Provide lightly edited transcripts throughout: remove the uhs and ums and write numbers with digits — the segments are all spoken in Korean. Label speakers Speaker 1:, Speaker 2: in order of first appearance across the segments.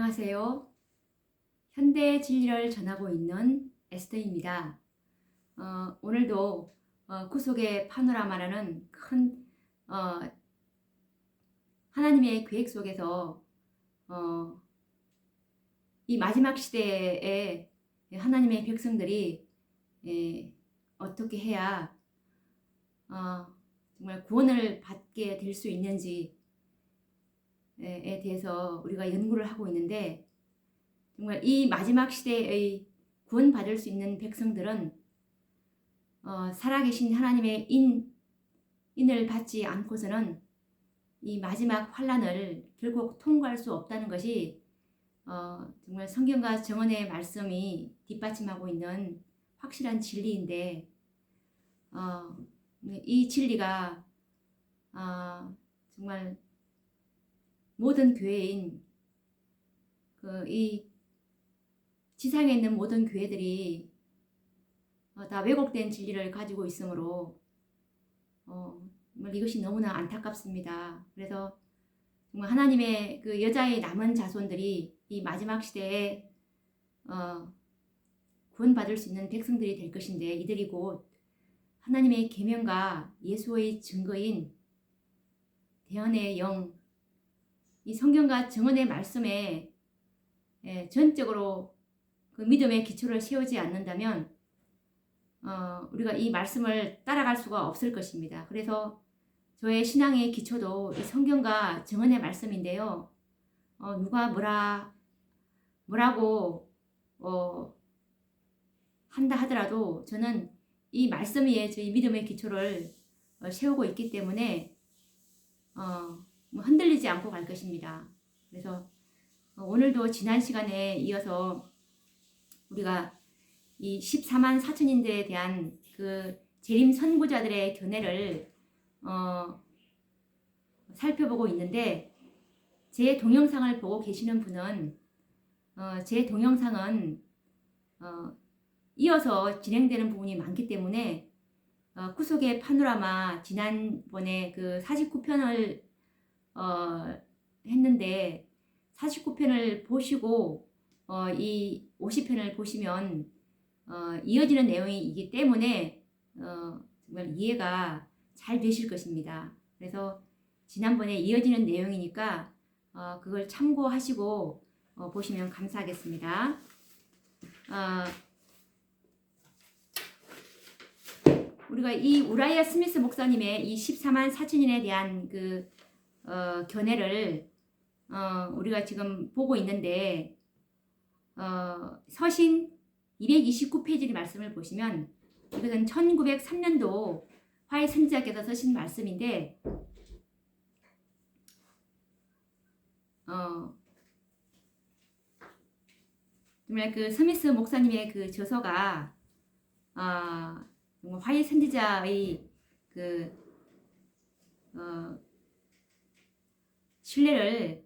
Speaker 1: 안녕하세요. 현대 진리를 전하고 있는 에스더입니다. 오늘도 구속의 파노라마라는 큰 하나님의 계획 속에서 이 마지막 시대에 하나님의 백성들이 어떻게 해야 정말 구원을 받게 될 수 있는지에 대해서 우리가 연구를 하고 있는데, 정말 이 마지막 시대의 구원받을 수 있는 백성들은 살아계신 하나님의 인을 받지 않고서는 이 마지막 환란을 결국 통과할 수 없다는 것이 정말 성경과 정언의 말씀이 뒷받침하고 있는 확실한 진리인데, 이 진리가 정말 모든 교회인 이 지상에 있는 모든 교회들이 다 왜곡된 진리를 가지고 있으므로 정말 이것이 너무나 안타깝습니다. 그래서 정말 하나님의 그 여자의 남은 자손들이 이 마지막 시대에 구원받을 수 있는 백성들이 될 것인데, 이들이 곧 하나님의 계명과 예수의 증거인 대언의 영, 이 성경과 정언의 말씀에 전적으로 그 믿음의 기초를 세우지 않는다면 우리가 이 말씀을 따라갈 수가 없을 것입니다. 그래서 저의 신앙의 기초도 이 성경과 정언의 말씀인데요. 누가 뭐라고 한다 하더라도 저는 이 말씀 위에 저희 믿음의 기초를 세우고 있기 때문에 흔들리지 않고 갈 것입니다. 그래서 오늘도 지난 시간에 이어서 우리가 이 14만 4천인들에 대한 그 재림 선구자들의 견해를 살펴보고 있는데, 제 동영상을 보고 계시는 분은 제 동영상은 이어서 진행되는 부분이 많기 때문에 구속의 파노라마 지난번에 그 49편을 했는데 49편을 보시고 이 50편을 보시면 이어지는 내용이기 때문에 정말 이해가 잘 되실 것입니다. 그래서 지난번에 이어지는 내용이니까 그걸 참고하시고 보시면 감사하겠습니다. 우리가 이 우라이아 스미스 목사님의 이 14만 4천인에 대한 그 견해를 우리가 지금 보고 있는데, 서신 229페이지 말씀을 보시면 이것은 1903년도 화해 선지자께서 쓰신 말씀인데, 정말 그 스미스 목사님의 그 저서가 화해 선지자의 그 신뢰를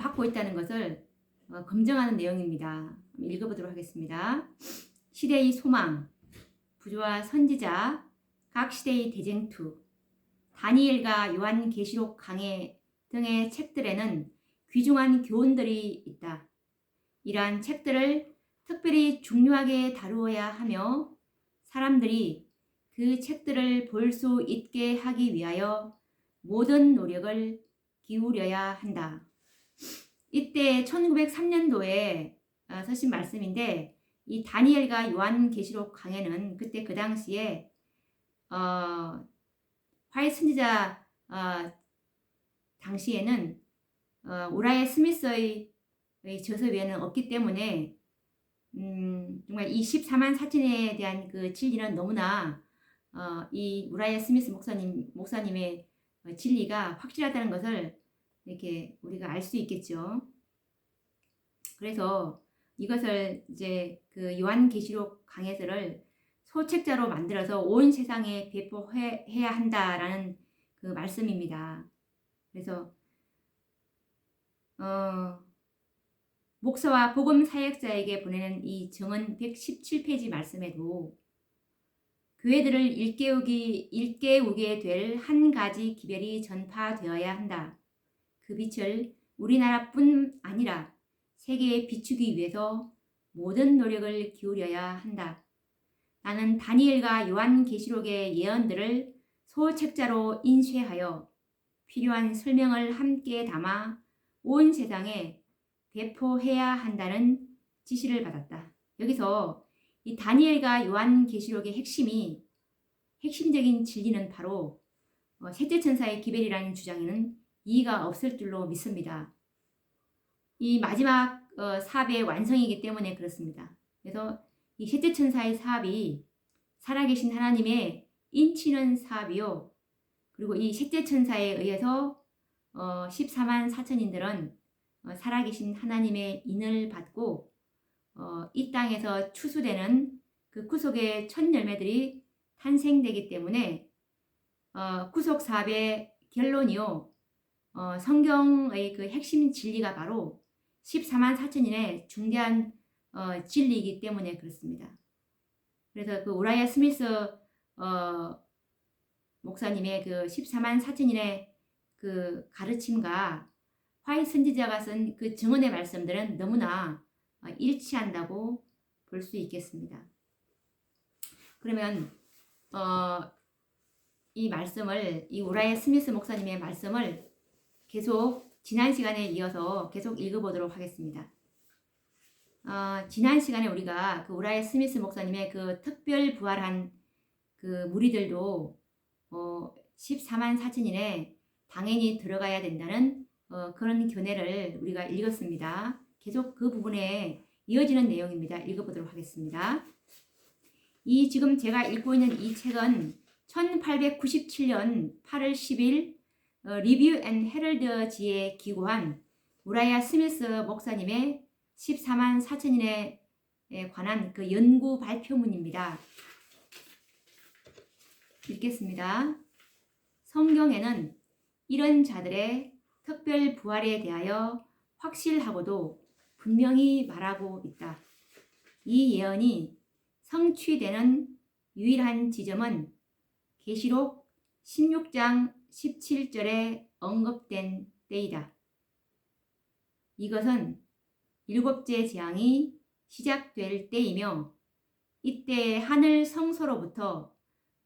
Speaker 1: 받고 있다는 것을 검증하는 내용입니다. 읽어보도록 하겠습니다. 시대의 소망, 부조와 선지자, 각 시대의 대쟁투, 다니엘과 요한계시록 강해 등의 책들에는 귀중한 교훈들이 있다. 이러한 책들을 특별히 중요하게 다루어야 하며 사람들이 그 책들을 볼 수 있게 하기 위하여 모든 노력을 기울여야 한다. 이때 1903년도에 서신 말씀인데, 이 다니엘과 요한계시록 강해는 그때 그 당시에 화해 선지자 당시에는 우라이아 스미스의 저서 외에는 없기 때문에 정말 이 14만 4천에 대한 그 진리는 너무나 이 우라이아 스미스 목사님의 진리가 확실하다는 것을 이렇게 우리가 알 수 있겠죠. 그래서 이것을 이제 그 요한계시록 강해서를 소책자로 만들어서 온 세상에 배포해야 한다라는 그 말씀입니다. 그래서 목사와 복음 사역자에게 보내는 이 정언 117페이지 말씀에도 교회들을 일깨우게 될 한 가지 기별이 전파되어야 한다. 그 빛을 우리나라뿐 아니라 세계에 비추기 위해서 모든 노력을 기울여야 한다. 나는 다니엘과 요한계시록의 예언들을 소책자로 인쇄하여 필요한 설명을 함께 담아 온 세상에 배포해야 한다는 지시를 받았다. 여기서 이 다니엘과 요한계시록의 핵심적인 진리는 바로 셋째 천사의 기별이라는 주장에는 이의가 없을 줄로 믿습니다. 이 마지막 사업의 완성이기 때문에 그렇습니다. 그래서 이 셋째 천사의 사업이 살아계신 하나님의 인치는 사업이요. 그리고 이 셋째 천사에 의해서 14만 4천인들은 살아계신 하나님의 인을 받고 이 땅에서 추수되는 그 구속의 첫 열매들이 탄생되기 때문에 구속 사업의 결론이요. 성경의 그 핵심 진리가 바로 14만 4천인의 중대한 진리이기 때문에 그렇습니다. 그래서 그 우라이아 스미스 목사님의 그 14만 4천인의 그 가르침과 화이 선지자가 쓴 그 증언의 말씀들은 너무나 일치한다고 볼 수 있겠습니다. 그러면 이 말씀을, 이 우라이아 스미스 목사님의 말씀을 계속 지난 시간에 이어서 계속 읽어보도록 하겠습니다. 지난 시간에 우리가 그 우라이아 스미스 목사님의 그 특별 부활한 그 무리들도 14만 4천인에 당연히 들어가야 된다는 그런 견해를 우리가 읽었습니다. 계속 그 부분에 이어지는 내용입니다. 읽어보도록 하겠습니다. 이 지금 제가 읽고 있는 이 책은 1897년 8월 10일 리뷰 앤 헤럴드지에 기고한 우라이아 스미스 목사님의 14만 4천인에 관한 그 연구 발표문입니다. 읽겠습니다. 성경에는 이런 자들의 특별 부활에 대하여 확실하고도 분명히 말하고 있다. 이 예언이 성취되는 유일한 지점은 계시록 16장 17절에 언급된 때이다. 이것은 일곱째 재앙이 시작될 때이며 이때 하늘 성소로부터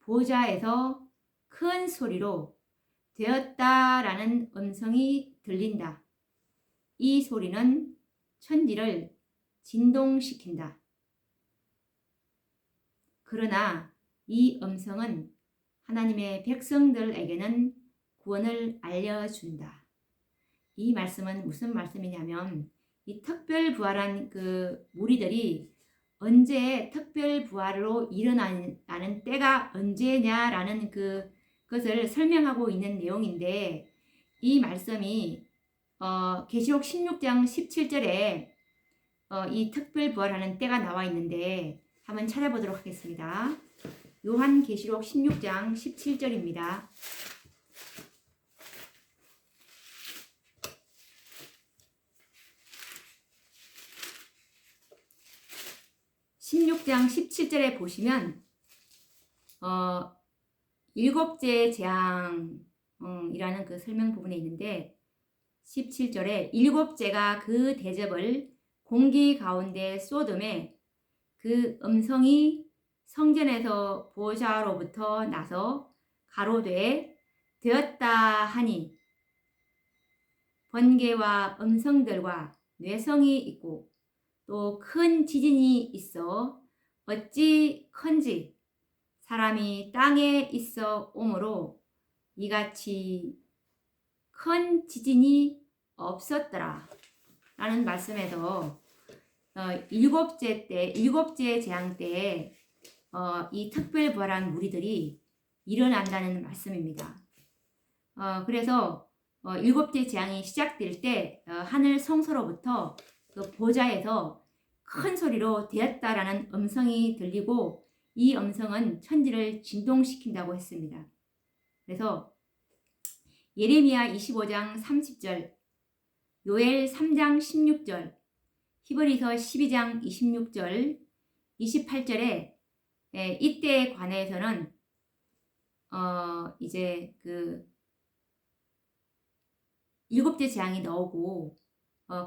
Speaker 1: 보좌에서 큰 소리로 되었다라는 음성이 들린다. 이 소리는 천지를 진동시킨다. 그러나 이 음성은 하나님의 백성들에게는 구원을 알려준다. 이 말씀은 무슨 말씀이냐면 이 특별 부활한 그 무리들이 언제 특별 부활로 일어나는 때가 언제냐라는 그것을 설명하고 있는 내용인데 이 말씀이 계시록 16장 17절에 이 특별 부활하는 때가 나와 있는데 한번 찾아보도록 하겠습니다. 요한계시록 16장 17절입니다. (16장 17절에) 보시면 일곱째 재앙이라는 그 설명 부분에 있는데 17절에 일곱째가 그 대접을 공기 가운데 쏟음에 그 음성이 성전에서 보좌로부터 나서 가로되 되었다 하니 번개와 음성들과 뇌성이 있고 또 큰 지진이 있어 어찌 큰지 사람이 땅에 있어 오므로 이같이 큰 지진이 없었더라 라는 말씀에서 일곱째 재앙 때에 이 특별 부활한 무리들이 일어난다는 말씀입니다. 그래서 일곱째 재앙이 시작될 때 하늘 성소로부터 그 보좌에서 큰 소리로 되었다라는 음성이 들리고 이 음성은 천지를 진동시킨다고 했습니다. 그래서 예레미야 25장 30절, 요엘 3장 16절, 히브리서 12장 26절, 28절에 이때에 관해서는 이제 그 일곱째 재앙이 나오고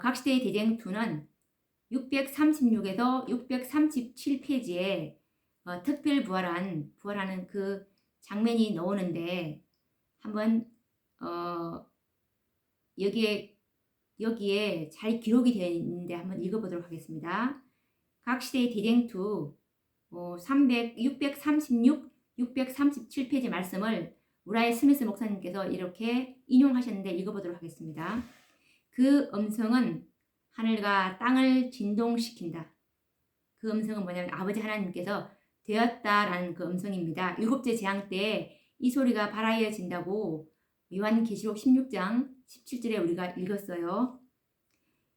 Speaker 1: 각시대의 대쟁투는 636에서 637페이지에 특별 부활하는 그 장면이 나오는데 한번 여기에 잘 기록이 되어 있는데 한번 읽어보도록 하겠습니다. 각시대의 대쟁투 636, 637페이지 말씀을 우라이 스미스 목사님께서 이렇게 인용하셨는데 읽어보도록 하겠습니다. 그 음성은 하늘과 땅을 진동시킨다. 그 음성은 뭐냐면 아버지 하나님께서 되었다라는 그 음성입니다. 일곱째 재앙 때 이 소리가 발하여진다고 요한계시록 16장 17절에 우리가 읽었어요.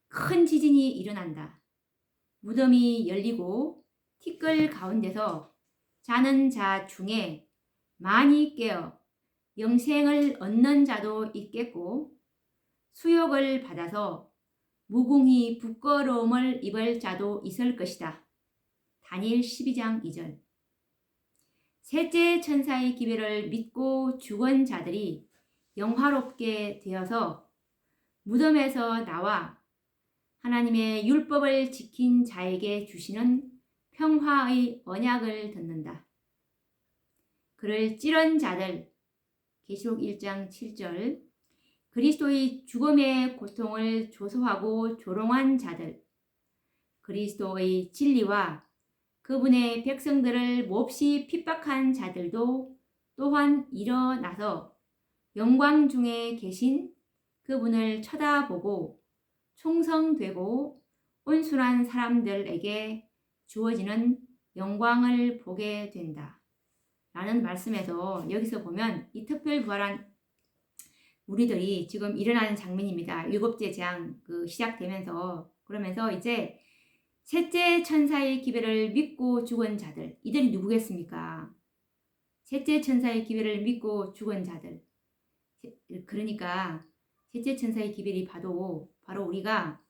Speaker 1: 큰 지진이 일어난다. 무덤이 열리고 티끌 가운데서 자는 자 중에 많이 깨어 영생을 얻는 자도 있겠고 수욕을 받아서 무궁히 부끄러움을 입을 자도 있을 것이다. 다니엘 12장 2절. 셋째 천사의 기별을 믿고 죽은 자들이 영화롭게 되어서 무덤에서 나와 하나님의 율법을 지킨 자에게 주시는 평화의 언약을 듣는다. 그를 찌른 자들, 계시록 1장 7절. 그리스도의 죽음의 고통을 조소하고 조롱한 자들, 그리스도의 진리와 그분의 백성들을 몹시 핍박한 자들도 또한 일어나서 영광 중에 계신 그분을 쳐다보고 충성되고 온순한 사람들에게 주어지는 영광을 보게 된다. 라는 말씀에서 여기서 보면 이 특별 부활한 우리들이 지금 일어나는 장면입니다. 일곱째 재앙 시작되면서 그러면서 이제 셋째 천사의 기별을 믿고 죽은 자들, 이들이 누구겠습니까? 셋째 천사의 기별을 믿고 죽은 자들. 그러니까 셋째 천사의 기별이 바로 우리가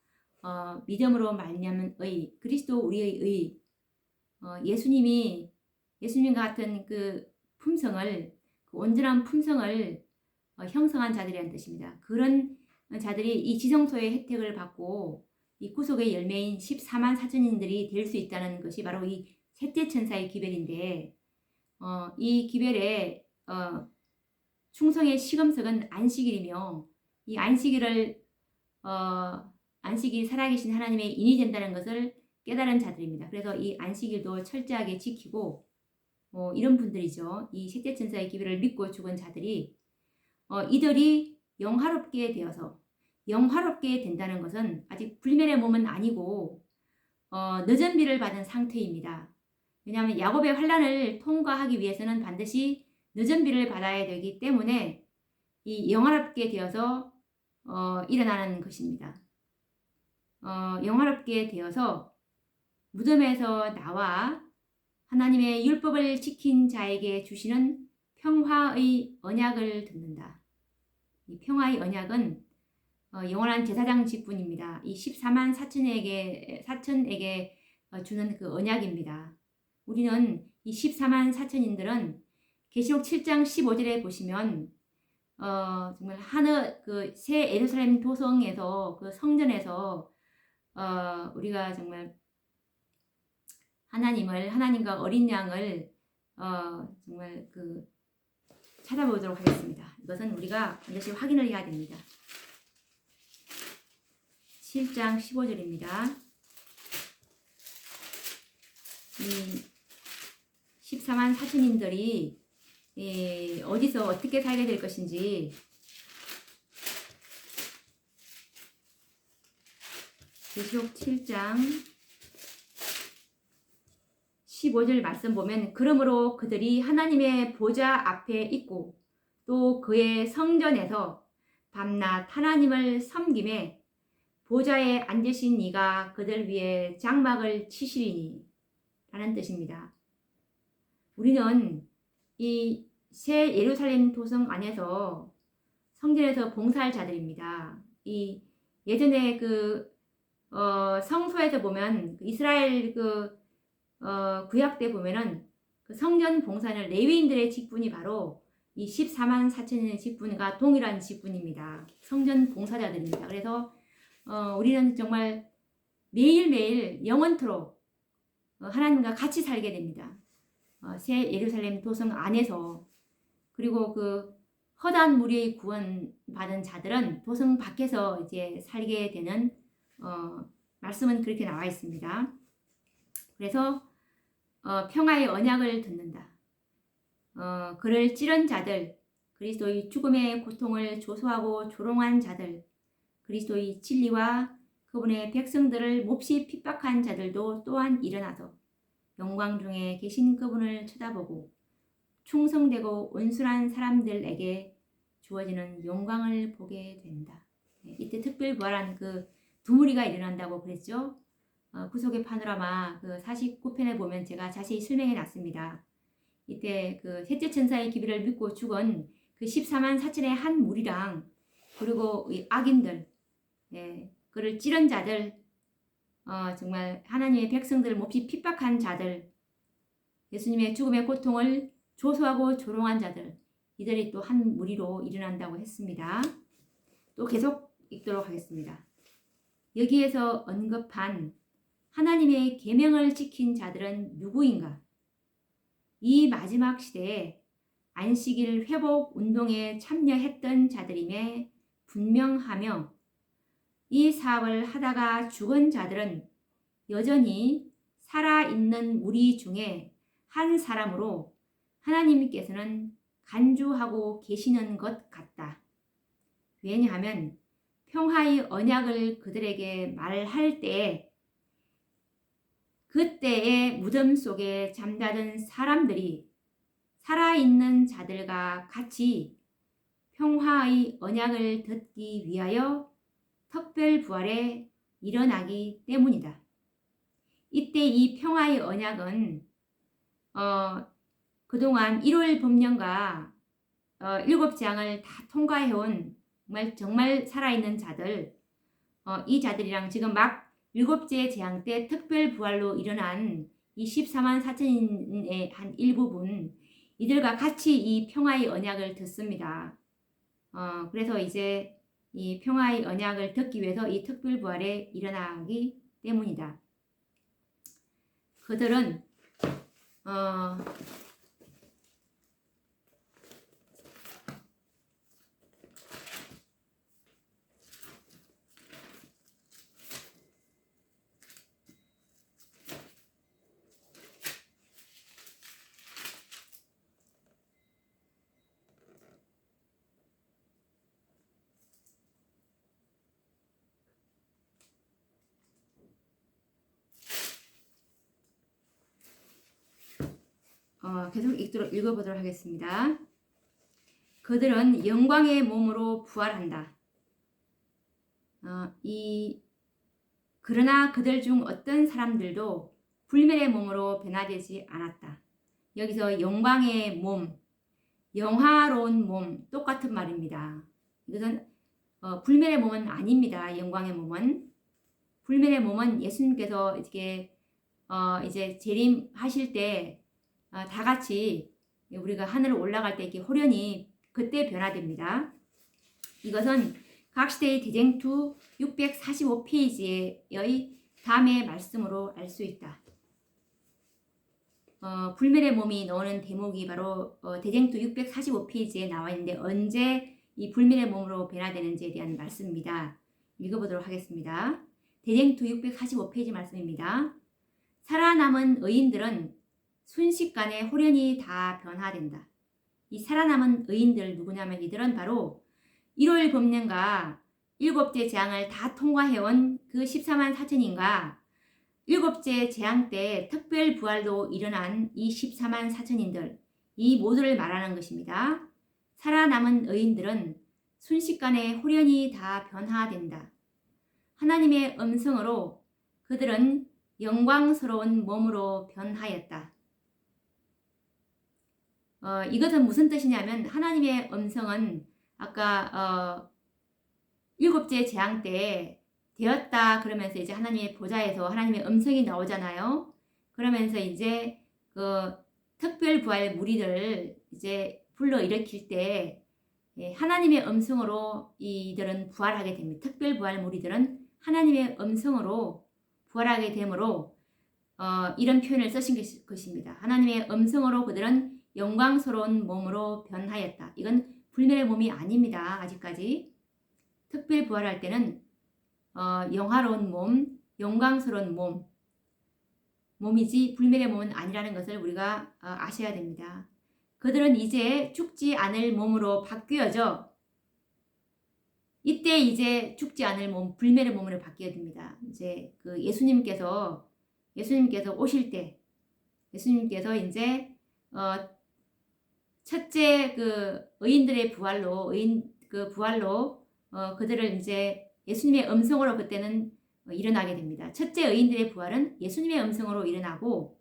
Speaker 1: 믿음으로 말미암은 그리스도 우리의 예수님과 같은 그 품성을, 그 온전한 품성을 형성한 자들이라는 뜻입니다. 그런 자들이 이 지성소의 혜택을 받고 이 구속의 열매인 14만 4천인들이 될 수 있다는 것이 바로 이 셋째 천사의 기별인데 이 기별의 충성의 시금석은 안식일이며 이 안식일이 살아계신 하나님의 인이 된다는 것을 깨달은 자들입니다. 그래서 이 안식일도 철저하게 지키고 이런 분들이죠. 이 셋째 천사의 기별을 믿고 죽은 자들이 이들이 영화롭게 되어서 영화롭게 된다는 것은 아직 불멸의 몸은 아니고 늦은 비를 받은 상태입니다. 왜냐하면 야곱의 환난을 통과하기 위해서는 반드시 늦은 비를 받아야 되기 때문에 이 영화롭게 되어서 일어나는 것입니다. 영화롭게 되어서 무덤에서 나와 하나님의 율법을 지킨 자에게 주시는 평화의 언약을 듣는다. 이 평화의 언약은 영원한 제사장 직분입니다. 이 14만 4천에게 주는 그 언약입니다. 우리는 이 14만 4천인들은 계시록 7장 15절에 보시면 정말 새 예루살렘 도성에서 그 성전에서 우리가 정말 하나님과 어린 양을 정말 찾아보도록 하겠습니다. 이것은 우리가 반드시 확인을 해야 됩니다. 7장 15절입니다. 이 14만 4천인들이 어디서 어떻게 살게 될 것인지 계시록 7장 15절 말씀 보면 그러므로 그들이 하나님의 보좌 앞에 있고 또 그의 성전에서 밤낮 하나님을 섬김에 보좌에 앉으신 이가 그들 위에 장막을 치시리니 라는 뜻입니다. 우리는 이 새 예루살렘 도성 안에서 성전에서 봉사할 자들입니다. 이 예전에 성소에서 보면 이스라엘 구약 때 보면은 그 성전 봉사는 레위인들의 직분이 바로 이 14만 4천인의 직분과 동일한 직분입니다. 성전 봉사자들입니다. 그래서 우리는 정말 매일매일 영원토록 하나님과 같이 살게 됩니다. 새 예루살렘 도성 안에서. 그리고 그 허다한 무리의 구원 받은 자들은 도성 밖에서 이제 살게 되는 말씀은 그렇게 나와 있습니다. 그래서 평화의 언약을 듣는다. 그를 찌른 자들, 그리스도의 죽음의 고통을 조소하고 조롱한 자들, 그리스도의 진리와 그분의 백성들을 몹시 핍박한 자들도 또한 일어나서 영광 중에 계신 그분을 쳐다보고 충성되고 온순한 사람들에게 주어지는 영광을 보게 된다. 이때 특별 부활한 그 두 무리가 일어난다고 그랬죠. 구속의 파노라마 그 49편에 보면 제가 자세히 설명해 놨습니다. 이때 그 셋째 천사의 기비를 믿고 죽은 그 14만 4천의 한 무리랑 그리고 이 악인들, 그를 찌른 자들, 정말 하나님의 백성들을 몹시 핍박한 자들, 예수님의 죽음의 고통을 조소하고 조롱한 자들, 이들이 또 한 무리로 일어난다고 했습니다. 또 계속 읽도록 하겠습니다. 여기에서 언급한 하나님의 계명을 지킨 자들은 누구인가? 이 마지막 시대에 안식일 회복 운동에 참여했던 자들임에 분명하며 이 사업을 하다가 죽은 자들은 여전히 살아있는 무리 중에 한 사람으로 하나님께서는 간주하고 계시는 것 같다. 왜냐하면 평화의 언약을 그들에게 말할 때 그때의 무덤 속에 잠자던 사람들이 살아있는 자들과 같이 평화의 언약을 듣기 위하여 특별 부활에 일어나기 때문이다. 이때 이 평화의 언약은 그동안 1월 법령과 7재앙을 다 통과해온 정말 살아있는 자들, 이 자들이랑 지금 막 7째 재앙 때 특별 부활로 일어난 이 14만 4천인의 한 일부분, 이들과 같이 이 평화의 언약을 듣습니다. 그래서 이제 이 평화의 언약을 듣기 위해서 이 특별 부활에 일어나기 때문이다. 그들은 계속 읽어보도록 하겠습니다. 그들은 영광의 몸으로 부활한다. 그러나 그들 중 어떤 사람들도 불멸의 몸으로 변화되지 않았다. 여기서 영광의 몸, 영화로운 몸, 똑같은 말입니다. 이것은 불멸의 몸은 아닙니다. 영광의 몸은. 불멸의 몸은 예수님께서 이제 재림하실 때 다 같이 우리가 하늘로 올라갈 때 이렇게 호련히 그때 변화됩니다. 이것은 각시대의 대쟁투 645페이지의 다음의 말씀으로 알 수 있다. 불멸의 몸이 나오는 대목이 바로 대쟁투 645페이지에 나와 있는데 언제 이 불멸의 몸으로 변화되는지에 대한 말씀입니다. 읽어보도록 하겠습니다. 대쟁투 645페이지 말씀입니다. 살아남은 의인들은 순식간에 호련히 다 변화된다. 이 살아남은 의인들 누구냐면 이들은 바로 1월 법령과 7째 재앙을 다 통과해온 그 14만 4천인과 7째 재앙 때 특별 부활로 일어난 이 14만 4천인들, 이 모두를 말하는 것입니다. 살아남은 의인들은 순식간에 호련히 다 변화된다. 하나님의 음성으로 그들은 영광스러운 몸으로 변하였다. 이것은 무슨 뜻이냐면 하나님의 음성은 아까 7째 재앙 때 되었다 그러면서 이제 하나님의 보좌에서 하나님의 음성이 나오잖아요. 그러면서 이제 그 특별 부활 무리들을 이제 불러일으킬 때 하나님의 음성으로 이들은 부활하게 됩니다. 특별 부활 무리들은 하나님의 음성으로 부활하게 되므로 이런 표현을 쓰신 것입니다. 하나님의 음성으로 그들은 영광스러운 몸으로 변하였다. 이건 불멸의 몸이 아닙니다. 아직까지. 특별 부활할 때는 영화로운 몸, 영광스러운 몸이지 불멸의 몸은 아니라는 것을 우리가 아셔야 됩니다. 그들은 이제 죽지 않을 몸으로 바뀌어져 이때 이제 죽지 않을 몸, 불멸의 몸으로 바뀌어야 됩니다. 이제 그 예수님께서 오실 때 예수님께서 이제 첫째 그 의인들의 부활로 그들을 이제 예수님의 음성으로 그때는 일어나게 됩니다. 첫째 의인들의 부활은 예수님의 음성으로 일어나고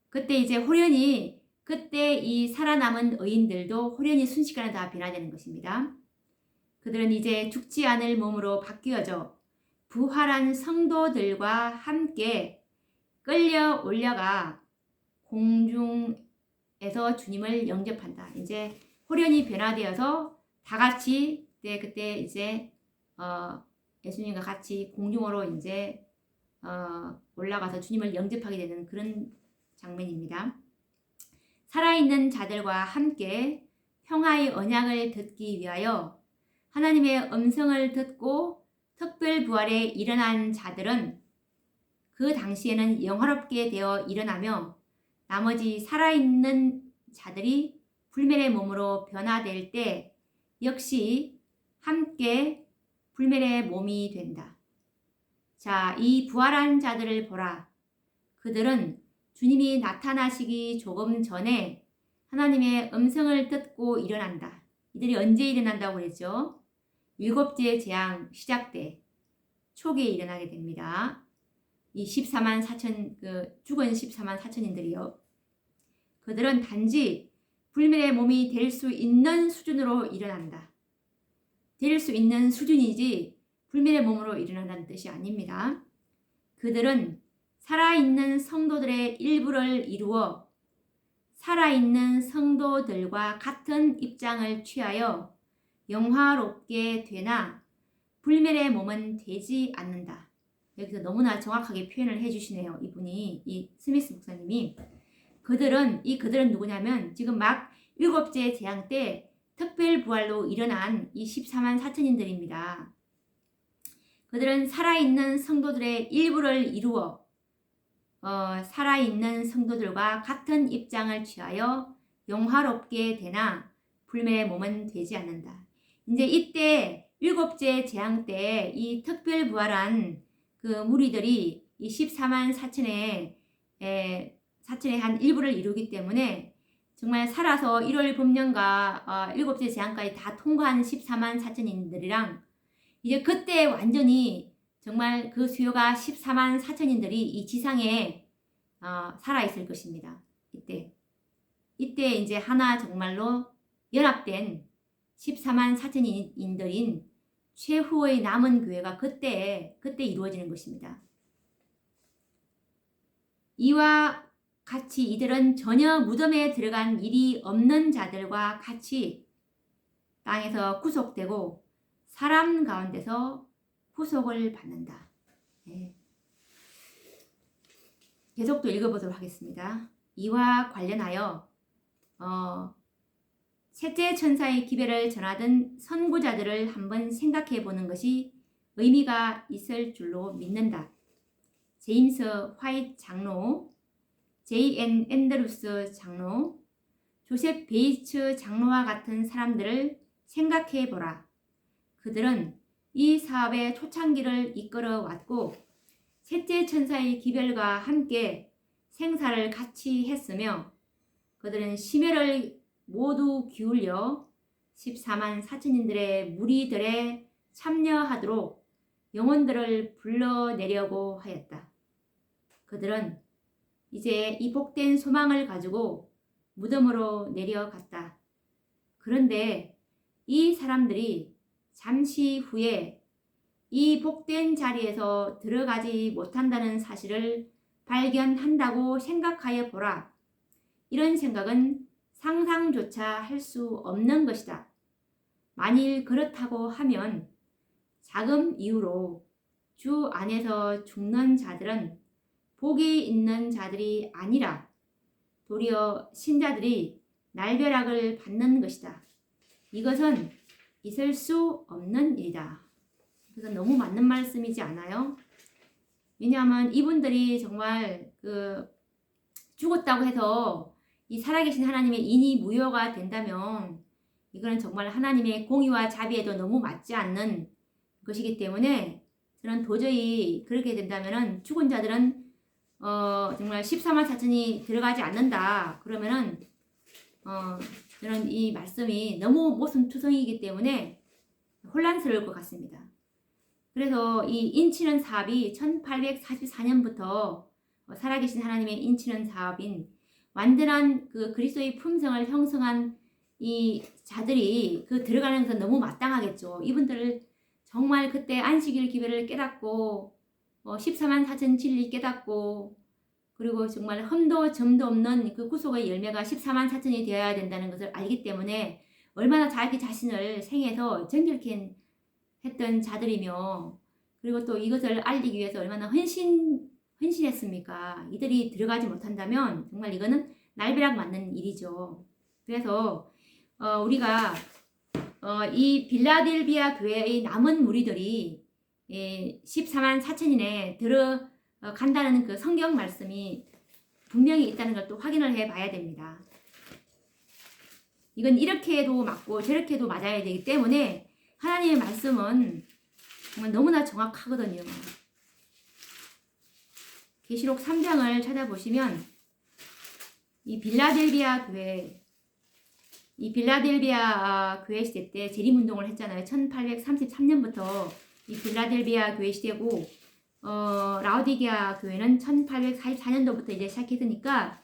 Speaker 1: 그때 이제 호련히 그때 이 살아남은 의인들도 호련히 순식간에 다 변화되는 것입니다. 그들은 이제 죽지 않을 몸으로 바뀌어져 부활한 성도들과 함께 끌려 올려가 공중에서 주님을 영접한다. 이제 호련히 변화되어서 다 같이 그때 이제 예수님과 같이 공중으로 이제 올라가서 주님을 영접하게 되는 그런 장면입니다. 살아있는 자들과 함께 평화의 언약을 듣기 위하여 하나님의 음성을 듣고 특별 부활에 일어난 자들은 그 당시에는 영화롭게 되어 일어나며 나머지 살아있는 자들이 불멸의 몸으로 변화될 때 역시 함께 불멸의 몸이 된다. 자, 이 부활한 자들을 보라. 그들은 주님이 나타나시기 조금 전에 하나님의 음성을 듣고 일어난다. 이들이 언제 일어난다고 그랬죠? 일곱째 재앙 시작 때 초기에 일어나게 됩니다. 이 14만 4천 죽은 14만 4천인들이요. 그들은 단지 불멸의 몸이 될 수 있는 수준으로 일어난다. 될 수 있는 수준이지 불멸의 몸으로 일어난다는 뜻이 아닙니다. 그들은 살아있는 성도들의 일부를 이루어 살아있는 성도들과 같은 입장을 취하여 영화롭게 되나 불멸의 몸은 되지 않는다. 여기서 너무나 정확하게 표현을 해주시네요. 이분이 이 스미스 목사님이 그들은 누구냐면 지금 막 일곱째 재앙 때 특별 부활로 일어난 이 14만 4천인들입니다. 그들은 살아있는 성도들의 일부를 이루어 살아있는 성도들과 같은 입장을 취하여 영화롭게 되나 불멸의 몸은 되지 않는다. 이제 이때 일곱째 재앙 때 이 특별 부활한 그 무리들이 이 14만 4천의 한 일부를 이루기 때문에 정말 살아서 1월 법령과 일곱째 재앙까지 다 통과한 14만 4천인들이랑 이제 그때 완전히 정말 그 수요가 14만 4천인들이 이 지상에 살아있을 것입니다. 이때 이제 하나 정말로 연합된 14만 4천인들인 최후의 남은 교회가 그때 이루어지는 것입니다. 이와 같이 이들은 전혀 무덤에 들어간 일이 없는 자들과 같이 땅에서 구속되고 사람 가운데서 구속을 받는다. 네. 계속 또 읽어보도록 하겠습니다. 이와 관련하여 셋째 천사의 기별을 전하던 선구자들을 한번 생각해 보는 것이 의미가 있을 줄로 믿는다. 제임스 화이트 장로, J.N. 앤드루스 장로, 조셉 베이츠 장로와 같은 사람들을 생각해 보라. 그들은 이 사업의 초창기를 이끌어 왔고 셋째 천사의 기별과 함께 생사를 같이 했으며 그들은 심혈을 모두 기울여 14만 4천인들의 무리들에 참여하도록 영혼들을 불러내려고 하였다. 그들은 이제 이 복된 소망을 가지고 무덤으로 내려갔다. 그런데 이 사람들이 잠시 후에 이 복된 자리에서 들어가지 못한다는 사실을 발견한다고 생각하여 보라. 이런 생각은 상상조차 할 수 없는 것이다. 만일 그렇다고 하면 자금 이후로 주 안에서 죽는 자들은 복이 있는 자들이 아니라 도리어 신자들이 날벼락을 받는 것이다. 이것은 있을 수 없는 일이다. 그래서 너무 맞는 말씀이지 않아요? 왜냐하면 이분들이 정말 죽었다고 해서 이 살아계신 하나님의 인이 무효가 된다면 이거는 정말 하나님의 공의와 자비에도 너무 맞지 않는 것이기 때문에 저는 도저히 그렇게 된다면은 죽은 자들은 정말 14만 4천이 들어가지 않는다. 그러면은 저는 이 말씀이 너무 모순투성이기 때문에 혼란스러울 것 같습니다. 그래서 이 인치는 사업이 1844년부터 살아계신 하나님의 인치는 사업인 완전한 그 그리스도의 품성을 형성한 이 자들이 들어가는 것은 너무 마땅하겠죠. 이분들을 정말 그때 안식일 기별을 깨닫고 14만 4천 진리 깨닫고 그리고 정말 흠도 점도 없는 그 구속의 열매가 14만 4천이 되어야 된다는 것을 알기 때문에 얼마나 자기 자신을 생에서 정결케 했던 자들이며 그리고 또 이것을 알리기 위해서 얼마나 헌신했습니까? 이들이 들어가지 못한다면 정말 이거는 날벼락 맞는 일이죠. 그래서 우리가 이 빌라델비아 교회의 남은 무리들이 14만 4천인에 들어간다는 그 성경 말씀이 분명히 있다는 걸 또 확인을 해 봐야 됩니다. 이건 이렇게 해도 맞고 저렇게 해도 맞아야 되기 때문에 하나님의 말씀은 정말 너무나 정확하거든요. 계시록 3장을 찾아보시면 이 빌라델비아 교회 시대 때 재림운동을 했잖아요. 1833년부터 이 빌라델비아 교회 시대고 라오디게아 교회는 1844년도부터 이제 시작했으니까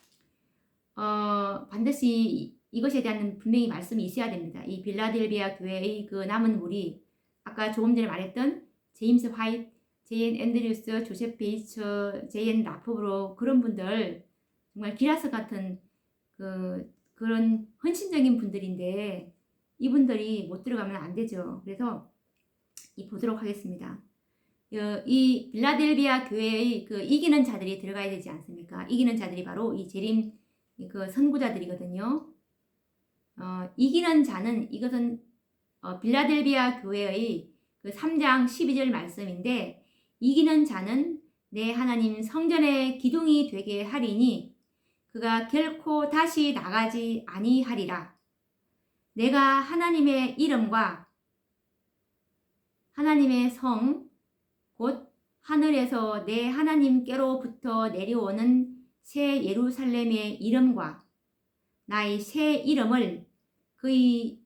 Speaker 1: 반드시 이것에 대한 분명히 말씀이 있어야 됩니다. 이 빌라델비아 교회의 그 남은 무리 아까 조금 전에 말했던 제임스 화이트, 제인 앤드류스, 조셉 베이처, 제인 라포브로 그런 분들 정말 기라스 같은 그런 헌신적인 분들인데 이분들이 못 들어가면 안 되죠. 그래서 보도록 하겠습니다. 이 빌라델비아 교회의 이기는 자들이 들어가야 되지 않습니까? 이기는 자들이 바로 이 재림 선구자들이거든요. 이기는 자는 이것은 빌라델비아 교회의 3장 12절 말씀인데 이기는 자는 내 하나님 성전의 기둥이 되게 하리니 그가 결코 다시 나가지 아니하리라. 내가 하나님의 이름과 하나님의 성 곧 하늘에서 내 하나님께로부터 내려오는 새 예루살렘의 이름과 나의 새 이름을 그의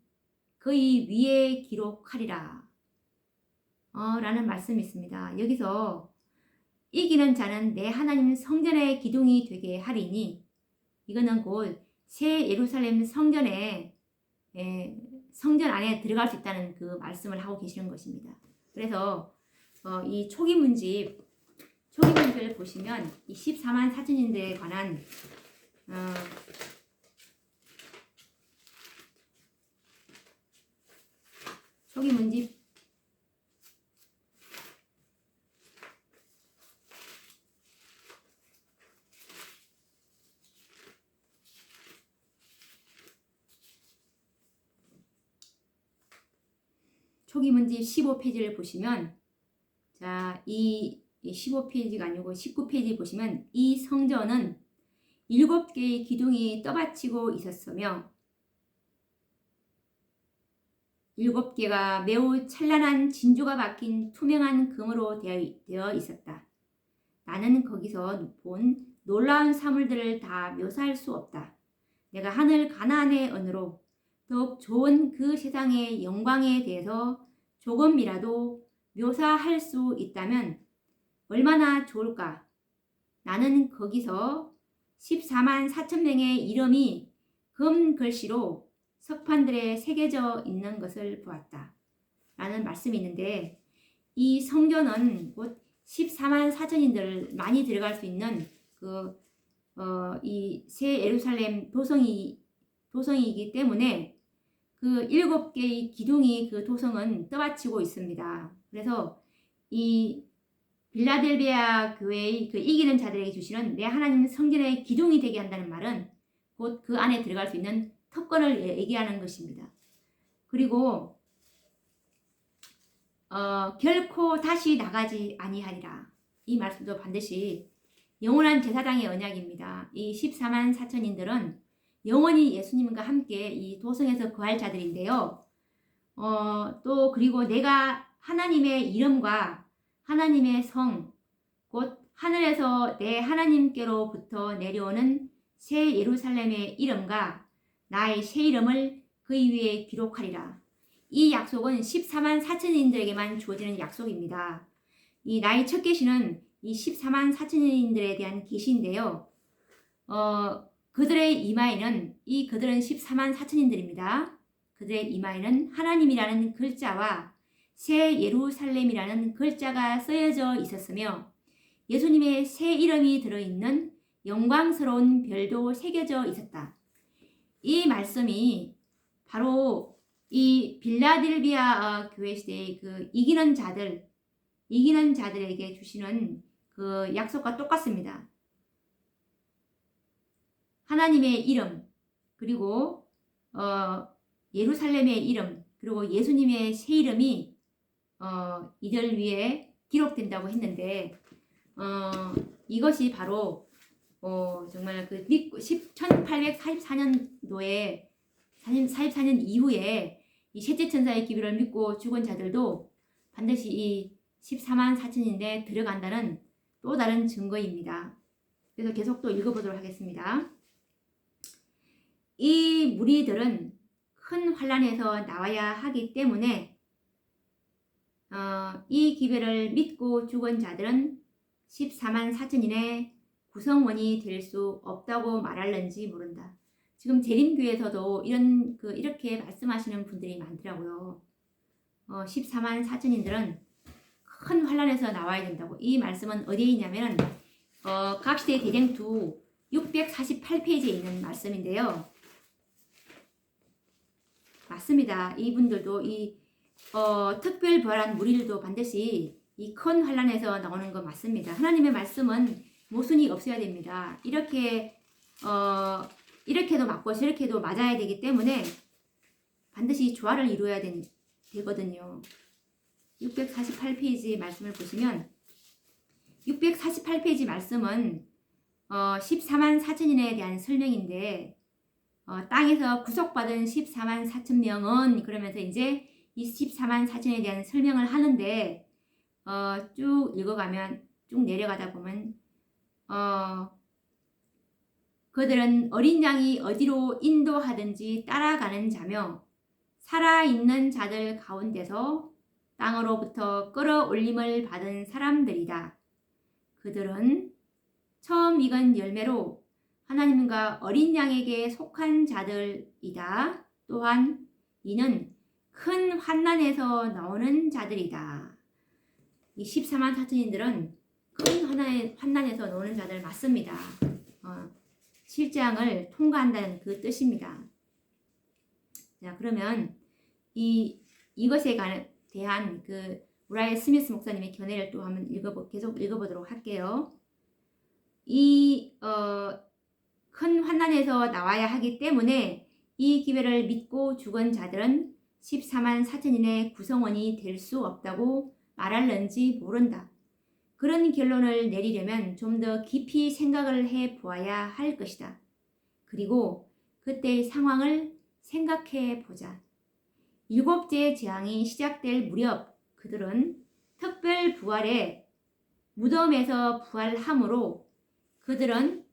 Speaker 1: 위에 기록하리라. 라는 말씀이 있습니다. 여기서 이기는 자는 내 하나님 성전의 기둥이 되게 하리니 이거는 곧 새 예루살렘 성전 안에 들어갈 수 있다는 그 말씀을 하고 계시는 것입니다. 그래서 이 초기 문집을 보시면 이 14만 4천인들에 관한 초기 문집 초기 문집 15페이지를 보시면 자, 이 15페이지가 아니고 19페이지 보시면 이 성전은 7개의 기둥이 떠받치고 있었으며 7개가 매우 찬란한 진주가 박힌 투명한 금으로 되어 있었다. 나는 거기서 본 놀라운 사물들을 다 묘사할 수 없다. 내가 하늘 가나안의 언어로 더욱 좋은 그 세상의 영광에 대해서 조금이라도 묘사할 수 있다면 얼마나 좋을까? 나는 거기서 14만 4천 명의 이름이 금 글씨로 석판들에 새겨져 있는 것을 보았다. 라는 말씀이 있는데 이 성전은 곧 14만 4천인들 많이 들어갈 수 있는 이 새 예루살렘 도성이기 때문에 그 7개의 기둥이 그 도성은 떠받치고 있습니다. 그래서 이 빌라델비아 교회의 그 이기는 자들에게 주시는 내 하나님 성전의 기둥이 되게 한다는 말은 곧 그 안에 들어갈 수 있는 특권을 얘기하는 것입니다. 그리고 결코 다시 나가지 아니하리라. 이 말씀도 반드시 영원한 제사장의 언약입니다. 이 14만 4천인들은 영원히 예수님과 함께 이 도성에서 거할 자들인데요. 또 그리고 내가 하나님의 이름과 하나님의 성, 곧 하늘에서 내 하나님께로부터 내려오는 새 예루살렘의 이름과 나의 새 이름을 그 위에 기록하리라. 이 약속은 14만 4천인들에게만 주어지는 약속입니다. 이 나의 첫 계시는 이 14만 4천인들에 대한 계시인데요. 그들의 이마에는 그들은 14만 4천인들입니다. 그들의 이마에는 하나님이라는 글자와 새 예루살렘이라는 글자가 쓰여져 있었으며 예수님의 새 이름이 들어있는 영광스러운 별도 새겨져 있었다. 이 말씀이 바로 이 빌라델비아 교회 시대의 그 이기는 자들에게 주시는 그 약속과 똑같습니다. 하나님의 이름, 그리고 예루살렘의 이름, 그리고 예수님의 새 이름이 이들 위에 기록된다고 했는데 이것이 바로 정말 그 1844년도에 44년 이후에 이 셋째 천사의 기별을 믿고 죽은 자들도 반드시 이 14만 4천인데 들어간다는 또 다른 증거입니다. 그래서 계속 또 읽어보도록 하겠습니다. 이 무리들은 큰 환란에서 나와야 하기 때문에 이 기별을 믿고 죽은 자들은 14만 4천인의 구성원이 될 수 없다고 말할는지 모른다. 지금 재림교에서도 이렇게 말씀하시는 분들이 많더라고요. 14만 4천인들은 큰 환란에서 나와야 된다고. 이 말씀은 어디에 있냐면 갑시대 대쟁투 648페이지에 있는 말씀인데요. 맞습니다. 이분들도 특별 부활한 무리들도 반드시 이 큰 환란에서 나오는 거 맞습니다. 하나님의 말씀은 모순이 없어야 됩니다. 이렇게도 맞고 저렇게도 맞아야 되기 때문에 반드시 조화를 이루어야 되거든요. 648페이지 말씀을 보시면 648페이지 말씀은 14만 4천인에 대한 설명인데 땅에서 구속받은 14만 4천 명은 그러면서 이제 이 14만 4천에 대한 설명을 하는데 쭉 읽어가면 쭉 내려가다 보면 그들은 어린 양이 어디로 인도하든지 따라가는 자며 살아있는 자들 가운데서 땅으로부터 끌어올림을 받은 사람들이다. 그들은 처음 익은 열매로 하나님과 어린 양에게 속한 자들이다. 또한 이는 큰 환난에서 나오는 자들이다. 이 14만 4천인들은 큰 환난에서 나오는 자들 맞습니다. 7장을 통과한다는 그 뜻입니다. 자, 그러면 이것에 대한 그 우라이아 스미스 목사님의 견해를 또 한번 계속 읽어보도록 할게요. 큰 환난에서 나와야 하기 때문에 이 기별을 믿고 죽은 자들은 14만 4천인의 구성원이 될 수 없다고 말할는지 모른다. 그런 결론을 내리려면 좀 더 깊이 생각을 해 보아야 할 것이다. 그리고 그때의 상황을 생각해 보자. 7째 재앙이 시작될 무렵 그들은 특별 부활의 무덤에서 부활함으로 그들은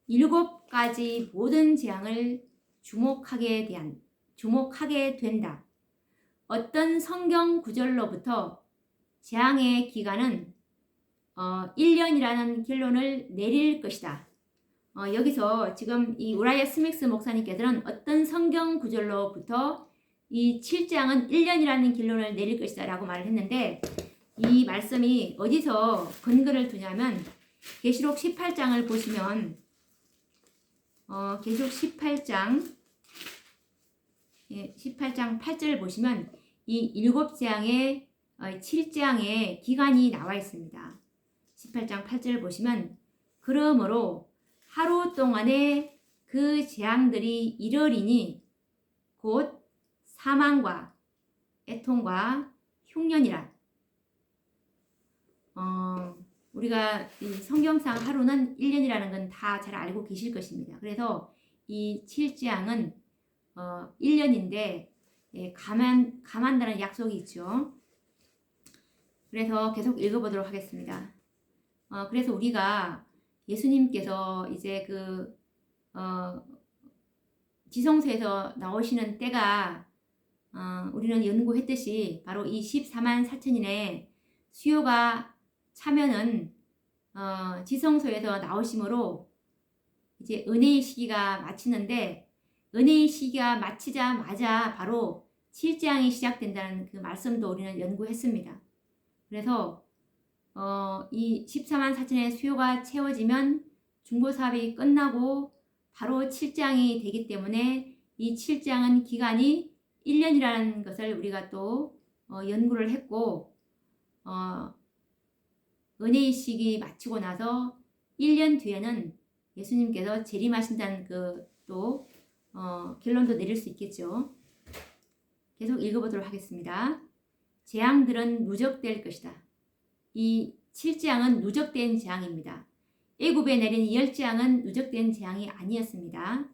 Speaker 1: 7가지 모든 재앙을 주목하게 된다. 어떤 성경 구절로부터 재앙의 기간은 1년이라는 결론을 내릴 것이다. 여기서 지금 이 우라이아 스믹스 목사님께서는 어떤 성경 구절로부터 이 7장은 1년이라는 결론을 내릴 것이다 라고 말을 했는데 이 말씀이 어디서 근거를 두냐면 계시록 18장을 보시면 계시록 18장 18장 8절을 보시면 이 7재앙의 7재앙의 기간이 나와 있습니다. 18장 8절을 보시면 그러므로 하루 동안에 그 재앙들이 이르리니 곧 사망과 애통과 흉년이라. 우리가 이 성경상 하루는 1년이라는 건 다 잘 알고 계실 것입니다. 그래서 이 7재앙은 1년인데 감한다는 약속이 있죠. 그래서 계속 읽어보도록 하겠습니다. 그래서 우리가 예수님께서 이제 지성소에서 나오시는 때가 우리는 연구했듯이 바로 이 14만 4천인의 수요가 차면은 지성소에서 나오심으로 이제 은혜의 시기가 마치는데, 은혜의 시기가 마치자마자 바로 7재앙이 시작된다는 그 말씀도 우리는 연구했습니다. 그래서 이 14만 4천의 수요가 채워지면 중보사업이 끝나고 바로 7재앙이 되기 때문에 이 7재앙은 기간이 1년이라는 것을 우리가 또 연구를 했고, 은혜의 시기 마치고 나서 1년 뒤에는 예수님께서 재림하신다는 또 결론도 내릴 수 있겠죠. 계속 읽어보도록 하겠습니다. 재앙들은 누적될 것이다. 이 7재앙은 누적된 재앙입니다. 애굽에 내린 10재앙은 누적된 재앙이 아니었습니다.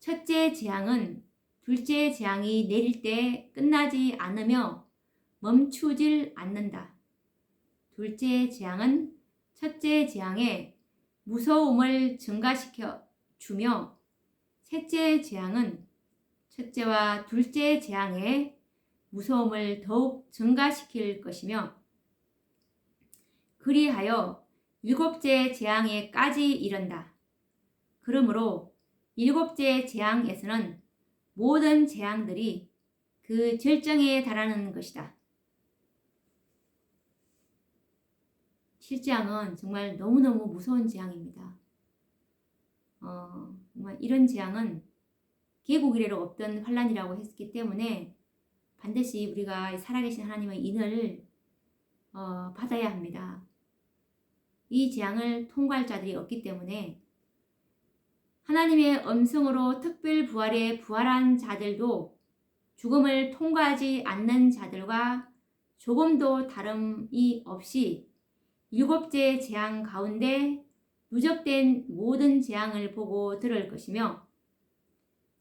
Speaker 1: 첫째 재앙은 둘째 재앙이 내릴 때 끝나지 않으며 멈추질 않는다. 둘째 재앙은 첫째 재앙의 무서움을 증가시켜 주며, 셋째 재앙은 첫째와 둘째 재앙의 무서움을 더욱 증가시킬 것이며, 그리하여 일곱째 재앙에까지 이른다. 그러므로 일곱째 재앙에서는 모든 재앙들이 그 절정에 달하는 것이다. 7재앙은 정말 너무너무 무서운 재앙입니다. 정말 이런 재앙은 계국 이래로 없던 환란이라고 했기 때문에 반드시 우리가 살아계신 하나님의 인을 받아야 합니다. 이 재앙을 통과할 자들이 없기 때문에 하나님의 음성으로 특별 부활에 부활한 자들도 죽음을 통과하지 않는 자들과 조금도 다름이 없이 일곱째 재앙 가운데 누적된 모든 재앙을 보고 들을 것이며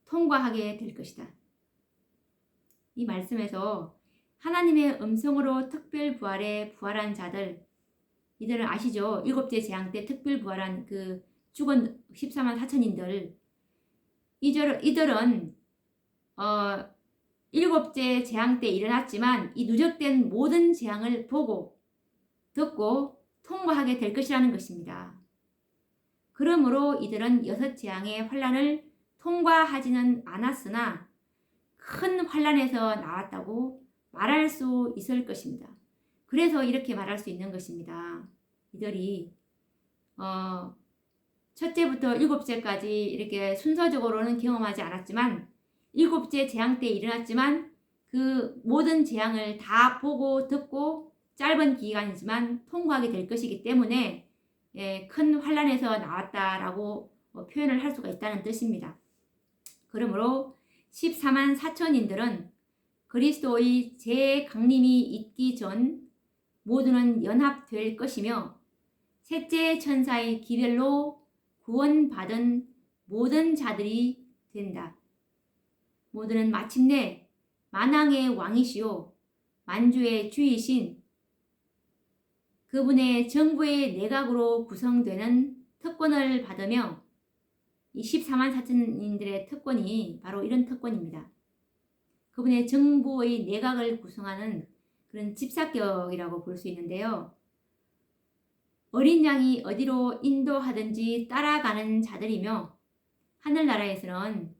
Speaker 1: 통과하게 될 것이다. 이 말씀에서 하나님의 음성으로 특별 부활에 부활한 자들, 이들은 아시죠? 일곱째 재앙 때 특별 부활한 그 죽은 14만 4천인들, 이들은 일곱째 재앙 때 일어났지만 이 누적된 모든 재앙을 보고 듣고 통과하게 될 것이라는 것입니다. 그러므로 이들은 여섯 재앙의 환란을 통과하지는 않았으나 큰 환란에서 나왔다고 말할 수 있을 것입니다. 그래서 이렇게 말할 수 있는 것입니다. 이들이 첫째부터 일곱째까지 이렇게 순서적으로는 경험하지 않았지만 일곱째 재앙 때 일어났지만 그 모든 재앙을 다 보고 듣고 짧은 기간이지만 통과하게 될 것이기 때문에 큰 환란에서 나왔다라고 표현을 할 수가 있다는 뜻입니다. 그러므로 14만 4천인들은 그리스도의 재강림이 있기 전 모두는 연합될 것이며 셋째 천사의 기별로 구원받은 모든 자들이 된다. 모두는 마침내 만왕의 왕이시오 만주의 주이신 그분의 정부의 내각으로 구성되는 특권을 받으며 이 14만 4천인들의 특권이 바로 이런 특권입니다. 그분의 정부의 내각을 구성하는 그런 집사격이라고 볼 수 있는데요. 어린 양이 어디로 인도하든지 따라가는 자들이며 하늘나라에서는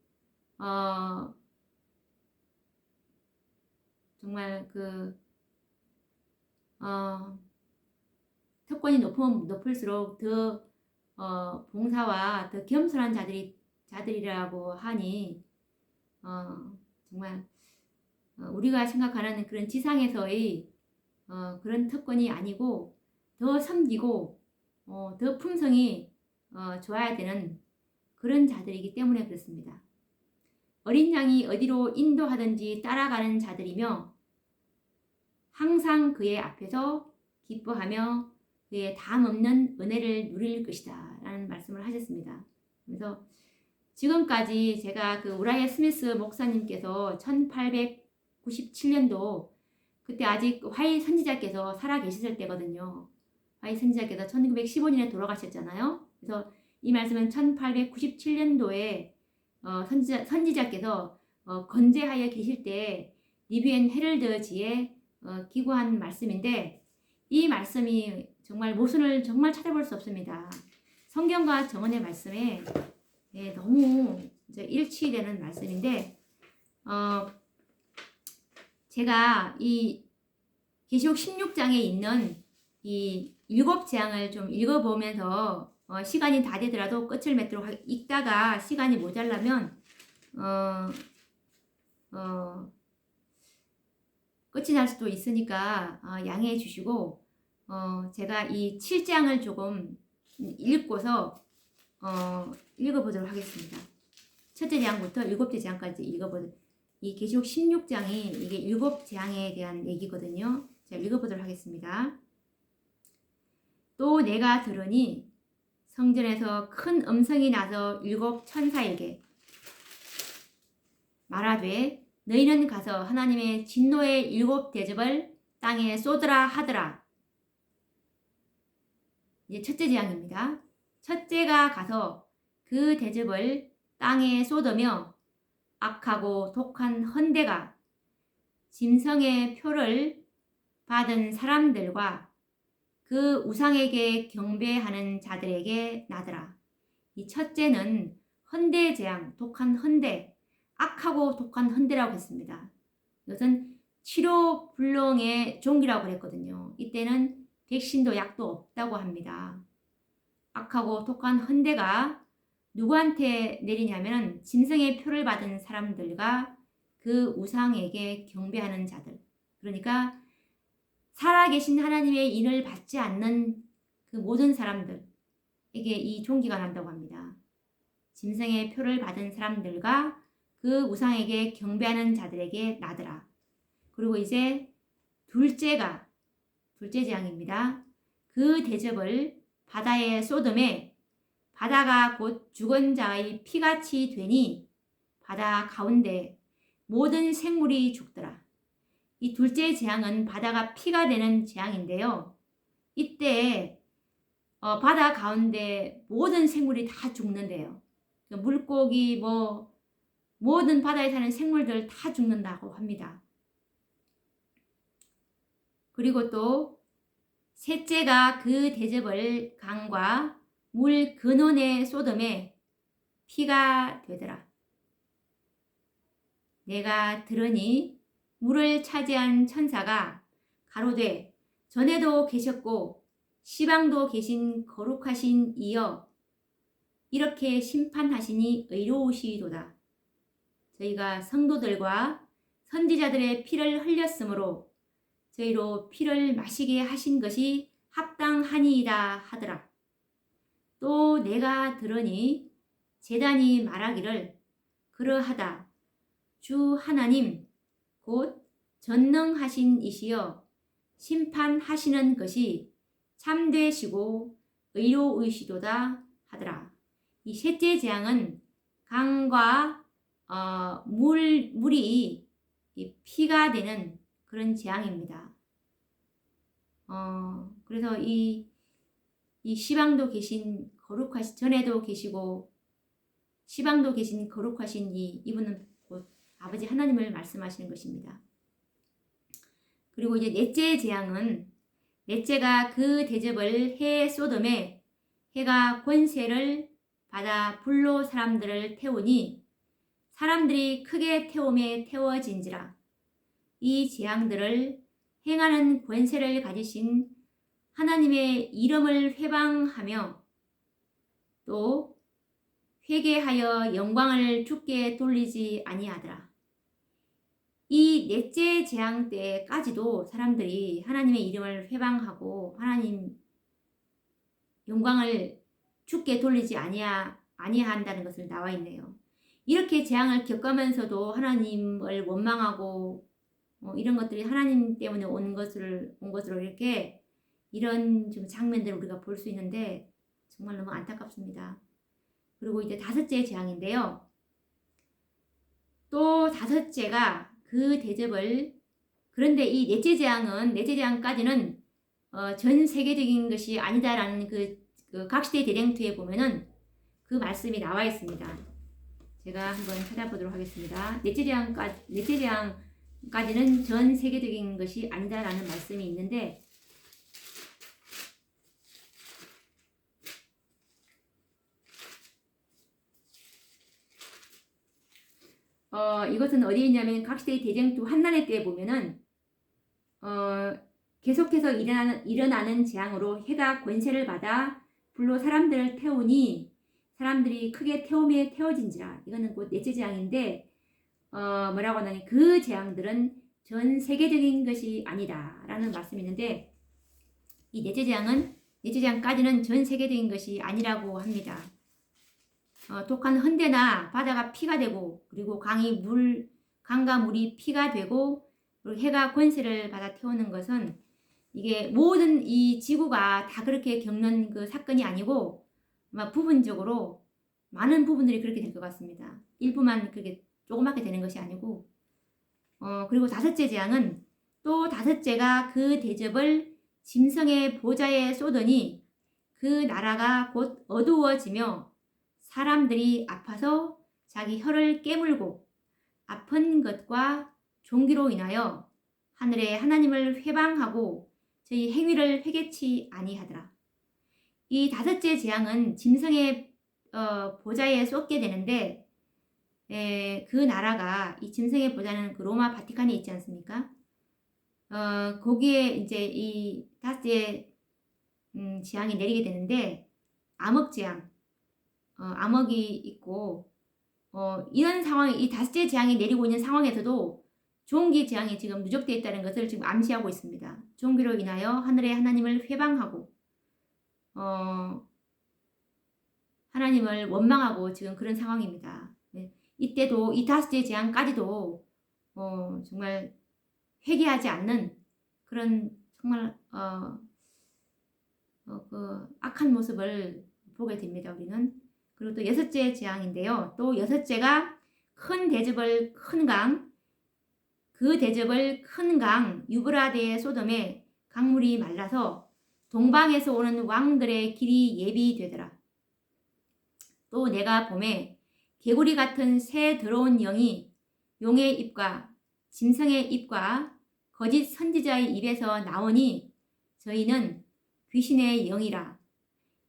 Speaker 1: 정말 특권이 높으면 높을수록 더 봉사와 더 겸손한 자들이라고 하니 정말 우리가 생각하는 그런 지상에서의 그런 특권이 아니고 더 섬기고 더 품성이 좋아야 되는 그런 자들이기 때문에 그렇습니다. 어린 양이 어디로 인도하든지 따라가는 자들이며 항상 그의 앞에서 기뻐하며 그의 담없는 은혜를 누릴 것이다 라는 말씀을 하셨습니다. 그래서 지금까지 제가 그 우라이아 스미스 목사님께서 1897년도 그때 아직 화이 선지자께서 살아 계셨을 때거든요. 화이 선지자께서 1915년에 돌아가셨잖아요. 그래서 이 말씀은 1897년도에 선지자께서 건재하여 계실 때 리뷰 앤 헤럴드지에 기고한 말씀인데 이 말씀이 정말 모순을 정말 찾아볼 수 없습니다. 성경과 정언의 말씀에 너무 일치되는 말씀인데 제가 이 계시록 16장에 있는 이 7재앙을 좀 읽어보면서 시간이 다 되더라도 끝을 맺도록 읽다가 시간이 모자라면 끝이 날 수도 있으니까 양해해 주시고 제가 이 7장을 조금 읽고서 읽어보도록 하겠습니다. 첫째 재앙부터 7째 재앙까지 읽어보도록. 이 계시록 16장이 이게 7재앙에 대한 얘기거든요. 자, 읽어보도록 하겠습니다. 또 내가 들으니 성전에서 큰 음성이 나서 7 천사에게 말하되 너희는 가서 하나님의 진노의 7 대접을 땅에 쏟으라 하더라. 이제 첫째 재앙입니다. 첫째가 가서 그 대접을 땅에 쏟으며 악하고 독한 헌대가 짐승의 표를 받은 사람들과 그 우상에게 경배하는 자들에게 나더라. 이 첫째는 헌대 재앙, 독한 헌대, 악하고 독한 헌대라고 했습니다. 이것은 치료불능의 종기라고 그랬거든요. 이때는 백신도 약도 없다고 합니다. 악하고 독한 헌대가 누구한테 내리냐면 짐승의 표를 받은 사람들과 그 우상에게 경배하는 자들. 그러니까 살아계신 하나님의 인을 받지 않는 그 모든 사람들에게 이 종기가 난다고 합니다. 짐승의 표를 받은 사람들과 그 우상에게 경배하는 자들에게 나더라. 그리고 이제 둘째 재앙입니다. 그 대접을 바다에 쏟음에 바다가 곧 죽은 자의 피같이 되니 바다 가운데 모든 생물이 죽더라. 이 둘째 재앙은 바다가 피가 되는 재앙인데요. 이때 바다 가운데 모든 생물이 다 죽는데요. 물고기 모든 바다에 사는 생물들 다 죽는다고 합니다. 그리고 또 셋째가 그 대접을 강과 물 근원에 쏟음에 피가 되더라. 내가 들으니 물을 차지한 천사가 가로되 전에도 계셨고 시방도 계신 거룩하신 이여 이렇게 심판하시니 의로우시도다. 저희가 성도들과 선지자들의 피를 흘렸으므로 저희로 피를 마시게 하신 것이 합당하니이다 하더라. 또 내가 들으니 제단이 말하기를 그러하다. 주 하나님 곧 전능하신 이시여 심판하시는 것이 참되시고 의로우시도다 하더라. 이 셋째 재앙은 강과 물이 피가 되는 그런 재앙입니다. 그래서 이 시방도 계신 거룩하신 전에도 계시고 시방도 계신 거룩하신 이분은 곧 아버지 하나님을 말씀하시는 것입니다. 그리고 이제 넷째 재앙은 넷째가 그 대접을 해에 쏟음에 해가 권세를 받아 불로 사람들을 태우니 사람들이 크게 태움에 태워진지라. 이 재앙들을 행하는 권세를 가지신 하나님의 이름을 회방하며 또 회개하여 영광을 주께 돌리지 아니하더라. 이 넷째 재앙 때까지도 사람들이 하나님의 이름을 회방하고 하나님 영광을 주께 돌리지 아니한다는 것을 나와 있네요. 이렇게 재앙을 겪으면서도 하나님을 원망하고 이런 것들이 하나님 때문에 온 것으로 이렇게 이런 좀 장면들을 우리가 볼 수 있는데 정말 너무 안타깝습니다. 그리고 이제 다섯째 재앙인데요. 또 다섯째가 그 대접을, 그런데 이 넷째 재앙까지는 전 세계적인 것이 아니다라는 그 각시대 대쟁투에 보면은 그 말씀이 나와 있습니다. 제가 한번 찾아보도록 하겠습니다. 넷째 재앙까지는 전 세계적인 것이 아니다라는 말씀이 있는데, 이것은 어디에 있냐면 각시대 대쟁투 한난해 때 보면은 계속해서 일어나는 재앙으로 해가 권세를 받아 불로 사람들을 태우니 사람들이 크게 태움에 태워진지라. 이거는 곧 넷째 재앙인데 뭐라고 하냐니 그 재앙들은 전 세계적인 것이 아니다 라는 말씀이 있는데, 이 넷째 재앙까지는 전 세계적인 것이 아니라고 합니다. 독한 헌대나 바다가 피가 되고, 그리고 강과 물이 피가 되고, 그리고 해가 권세를 받아 태우는 것은 이게 모든 이 지구가 다 그렇게 겪는 그 사건이 아니고 아마 부분적으로 많은 부분들이 그렇게 될 것 같습니다. 일부만 그렇게 조그맣게 되는 것이 아니고, 그리고 다섯째 재앙은 또 다섯째가 그 대접을 짐승의 보좌에 쏟으니 그 나라가 곧 어두워지며 사람들이 아파서 자기 혀를 깨물고 아픈 것과 종기로 인하여 하늘에 하나님을 회방하고 저희 행위를 회개치 아니하더라. 이 다섯째 재앙은 짐승의 보좌에 쏟게 되는데, 그 나라가, 이 짐승의 보좌는 그 로마 바티칸에 있지 않습니까? 거기에 이제 이 다섯째 재앙이 내리게 되는데, 암흑 재앙, 암흑이 있고, 이런 상황, 이 다섯째 재앙이 내리고 있는 상황에서도 종기 재앙이 지금 누적되어 있다는 것을 지금 암시하고 있습니다. 종기로 인하여 하늘의 하나님을 회방하고, 하나님을 원망하고 지금 그런 상황입니다. 네. 이때도 이 다섯째 재앙까지도 정말 회개하지 않는 그런 정말 그 악한 모습을 보게 됩니다. 우리는. 그리고 또 여섯째 재앙인데요. 또 여섯째가 큰 대접을 큰 강 유브라데의 소돔에 강물이 말라서 동방에서 오는 왕들의 길이 예비되더라. 또 내가 봄에 개구리 같은 새 더러운 영이 용의 입과 짐승의 입과 거짓 선지자의 입에서 나오니 저희는 귀신의 영이라.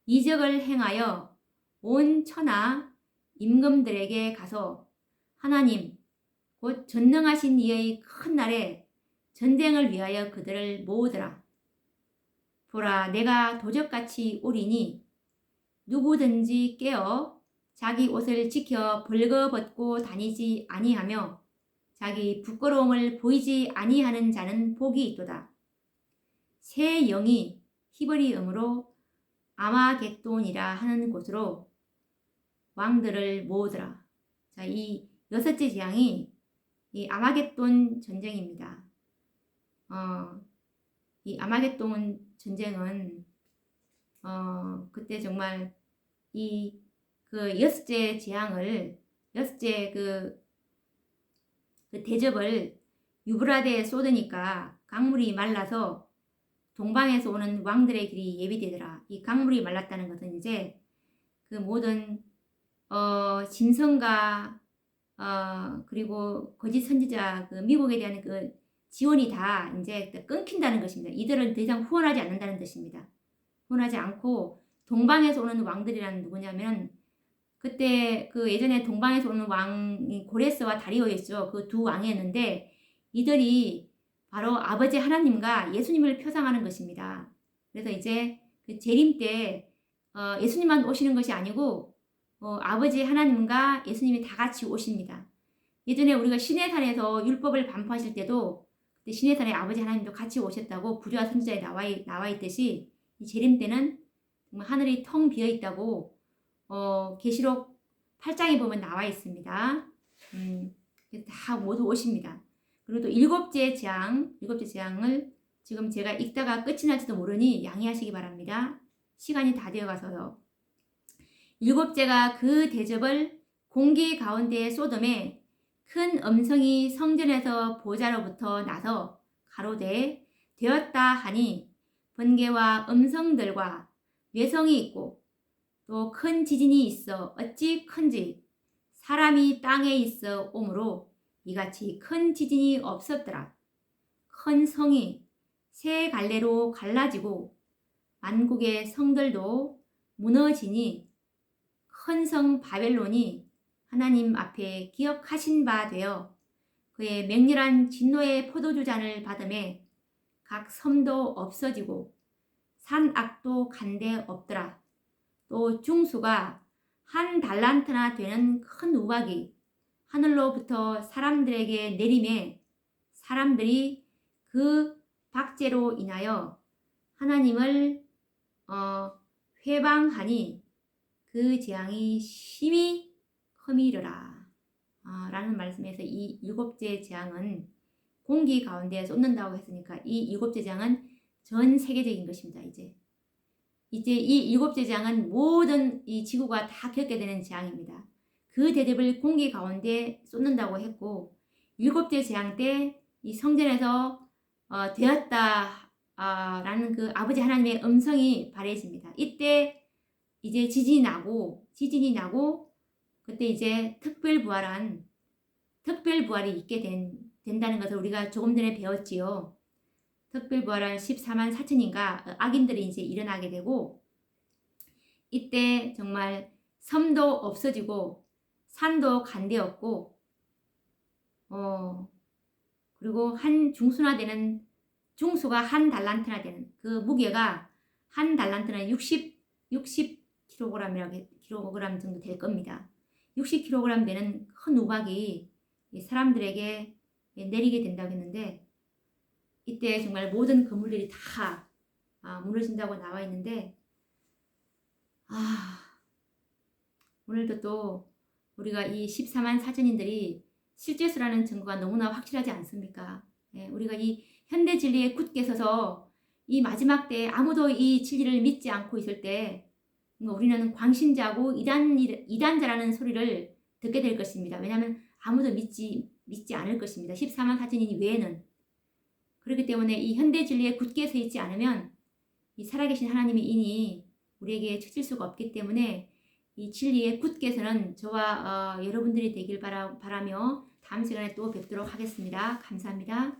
Speaker 1: 이적을 행하여 온 천하 임금들에게 가서 하나님 곧 전능하신 이의 큰 날에 전쟁을 위하여 그들을 모으더라. 보라, 내가 도적같이 오리니 누구든지 깨어 자기 옷을 지켜 벌거벗고 다니지 아니하며 자기 부끄러움을 보이지 아니하는 자는 복이 있도다. 새 영이 히브리음으로 아마겟돈이라 하는 곳으로 왕들을 모으더라. 자, 이 여섯째 재앙이 이 아마겟돈 전쟁입니다. 이 아마겟돈 전쟁은 그때 정말 그 여섯째 재앙을, 여섯째 그 대접을 유브라데에 쏟으니까 강물이 말라서 동방에서 오는 왕들의 길이 예비되더라. 이 강물이 말랐다는 것은 이제 그 모든 짐승과 그리고 거짓 선지자 그 미국에 대한 그 지원이 다 이제 끊긴다는 것입니다. 이들은 더 이상 후원하지 않는다는 뜻입니다. 후원하지 않고 동방에서 오는 왕들이라는 누구냐면 그때 그 예전에 동방에서 오는 왕이 고레스와 다리오였죠. 그 두 왕이었는데 이들이 바로 아버지 하나님과 예수님을 표상하는 것입니다. 그래서 이제 그 재림 때 예수님만 오시는 것이 아니고 아버지 하나님과 예수님이 다 같이 오십니다. 예전에 우리가 시내산에서 율법을 반포하실 때도 그때 시내산에 아버지 하나님도 같이 오셨다고 구주와 선지자에 나와 있듯이 이 재림 때는 정말 하늘이 텅 비어 있다고 계시록 8장에 보면 나와 있습니다. 다 모두 오십니다. 그리고 또 일곱째 재앙을 지금 제가 읽다가 끝이 날지도 모르니 양해하시기 바랍니다. 시간이 다 되어가서요. 일곱째가 그 대접을 공기 가운데 쏟음에 큰 음성이 성전에서 보좌로부터 나서 가로되 되었다 하니 번개와 음성들과 뇌성이 있고 또 큰 지진이 있어 어찌 큰지 사람이 땅에 있어 오므로 이같이 큰 지진이 없었더라. 큰 성이 세 갈래로 갈라지고 만국의 성들도 무너지니 큰 성 바벨론이 하나님 앞에 기억하신 바 되어 그의 맹렬한 진노의 포도주 잔을 받음에 각 섬도 없어지고 산악도 간데 없더라. 또 중수가 한 달란트나 되는 큰 우박이 하늘로부터 사람들에게 내림에 사람들이 그 박제로 인하여 하나님을 회방하니 그 재앙이 심히 커미르라. 라는 말씀에서 이 일곱째 재앙은 공기 가운데 쏟는다고 했으니까 이 일곱째 재앙은 전 세계적인 것입니다. 이제 이 일곱째 재앙은 모든 이 지구가 다 겪게 되는 재앙입니다. 그 대접을 공기 가운데 쏟는다고 했고 일곱째 재앙 때 이 성전에서 되었다 라는 그 아버지 하나님의 음성이 발해집니다. 이때 이제 지진이 나고 그때 이제 특별부활이 있게 된다는 것을 우리가 조금 전에 배웠지요. 특별부활한 14만 4천인가 악인들이 이제 일어나게 되고 이때 정말 섬도 없어지고 산도 간데 없고 그리고 한 중수가 한 달란트나 되는 그 무게가 한 달란트는 60kg 정도 될 겁니다. 60kg 되는 큰 우박이 사람들에게 내리게 된다고 했는데 이때 정말 모든 건물들이 다 무너진다고 나와 있는데 오늘도 또 우리가 이 14만 4천인들이 실제수라는 증거가 너무나 확실하지 않습니까? 우리가 이 현대 진리에 굳게 서서 이 마지막 때 아무도 이 진리를 믿지 않고 있을 때 우리는 광신자고 이단자라는 소리를 듣게 될 것입니다. 왜냐하면 아무도 믿지 않을 것입니다. 14만 4천인 외에는. 그렇기 때문에 이 현대 진리에 굳게 서 있지 않으면 이 살아계신 하나님의 인이 우리에게 처칠 수가 없기 때문에 이 진리에 굳게 서는 저와 여러분들이 되길 바라며 다음 시간에 또 뵙도록 하겠습니다. 감사합니다.